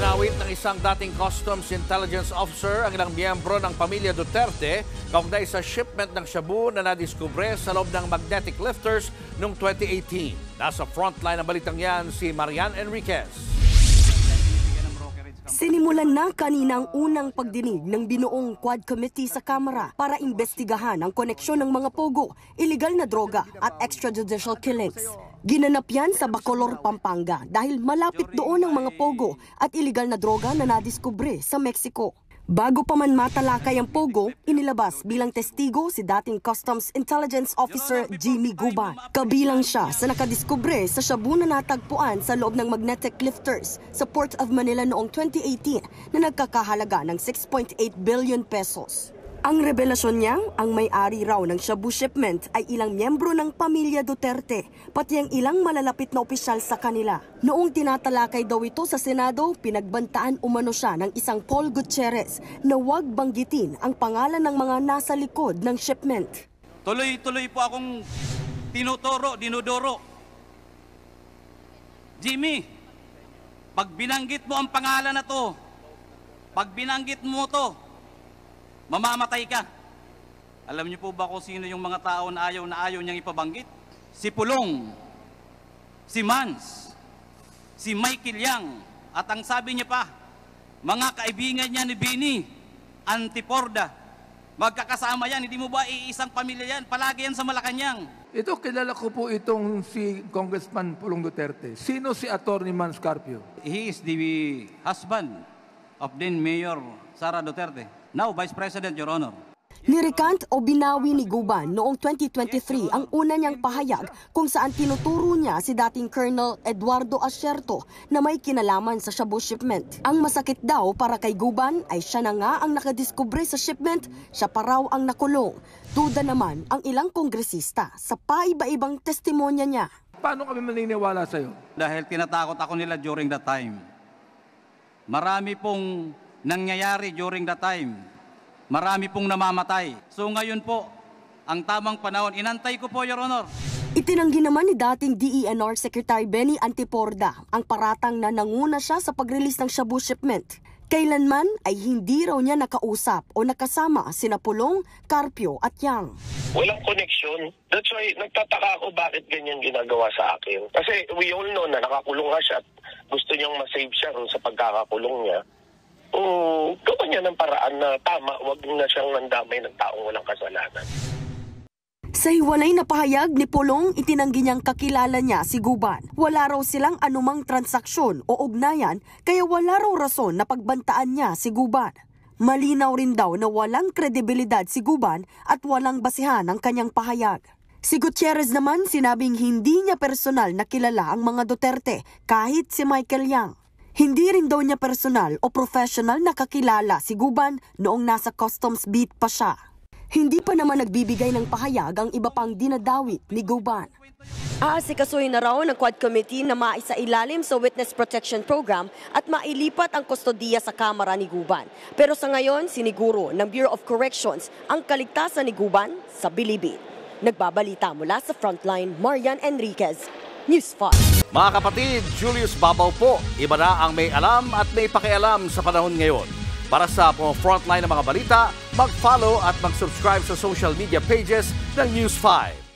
Iginawit ng isang dating Customs Intelligence Officer ang ilang miyembro ng pamilya Duterte kaugnay sa shipment ng shabu na nadiskubre sa loob ng magnetic lifters noong 2018. Nasa frontline ng balitang yan si Marian Enriquez. Sinimulan na kanina ang unang pagdinig ng binuong Quad Committee sa Kamara para imbestigahan ang koneksyon ng mga pogo, iligal na droga at extrajudicial killings. Ginanap yan sa Bacolor, Pampanga dahil malapit doon ang mga pogo at iligal na droga na nadiskubre sa Mexico. Bago pa man matalakay ang pogo, inilabas bilang testigo si dating Customs Intelligence Officer Jimmy Guban. Kabilang siya sa nakadiskubre sa shabu na natagpuan sa loob ng magnetic lifters sa Port of Manila noong 2018 na nagkakahalaga ng 6.8 billion pesos. Ang revelasyon niya, ang may-ari raw ng shabu shipment ay ilang miyembro ng pamilya Duterte, pati ang ilang malalapit na opisyal sa kanila. Noong tinatalakay daw ito sa Senado, pinagbantaan umano siya ng isang Paul Gutierrez na huwag banggitin ang pangalan ng mga nasa likod ng shipment. Tuloy-tuloy po akong dinudoro. Jimmy, pag binanggit mo ang pangalan na to, pag binanggit mo to, mamamatay ka. Alam niyo po ba kung sino yung mga tao na ayaw niyang ipabanggit? Si Pulong, si Mans, si Michael Yang, at ang sabi niya pa, mga kaibigan niya ni Bini, Antiporda, magkakasama yan, hindi mo ba iisang pamilya yan? Palagi yan sa Malacanang. Ito, kilala ko po itong si Congressman Pulong Duterte. Sino si Attorney Mans Carpio? He is the husband of then Mayor Sara Duterte. Now, Vice President, Your Honor. Nirikant o binawi ni Guban noong 2023 ang una niyang pahayag kung saan tinuturo niya si dating Colonel Eduardo Asierto na may kinalaman sa shabu shipment. Ang masakit daw para kay Guban ay siya na nga ang nakadiskubre sa shipment, siya pa raw ang nakulong. Duda naman ang ilang kongresista sa paiba-ibang testimonya niya. Paano kami maniniwala sa'yo? Dahil tinatakot ako nila during that time. Marami pong nangyayari during that time. Marami pong namamatay. So ngayon po, ang tamang panahon, inantay ko po, Your Honor. Itinanggi naman ni dating DENR Secretary Benny Antiporda ang paratang na nanguna siya sa pag-release ng shabu shipment. Kailanman ay hindi raw niya nakausap o nakasama sina Pulong, Carpio at Yang. Walang connection. That's why nagtataka ako bakit ganyan ginagawa sa akin. Kasi we all know na nakakulong nga siya at gusto niyang masave siya sa pagkakakulong niya. O gawa niya ng paraan na tama, wag na siyang nandamay ng taong walang kasalanan. Sa hiwalay na pahayag ni Pulong, itinanggi niyang kakilala niya si Guban. Wala raw silang anumang transaksyon o ugnayan, kaya wala raw rason na pagbantaan niya si Guban. Malinaw rin daw na walang kredibilidad si Guban at walang basihan ang kanyang pahayag. Si Gutierrez naman sinabing hindi niya personal na kilala ang mga Duterte kahit si Michael Yang. Hindi rin daw niya personal o professional na kakilala si Guban noong nasa customs beat pa siya. Hindi pa naman nagbibigay ng pahayag ang iba pang dinadawit ni Guban. Aasikasuhin na raw ng Quad Committee na maisailalim sa Witness Protection Program at mailipat ang kustodiya sa kamara ni Guban. Pero sa ngayon, siniguro ng Bureau of Corrections ang kaligtasan ni Guban sa bilibid. Nagbabalita mula sa Frontline, Marian Enriquez, News 5. Mga kapatid, Julius Babaw po. Iba na ang may alam at may pakialam sa panahon ngayon. Para sa frontline ng mga balita, mag-follow at mag-subscribe sa social media pages ng News 5.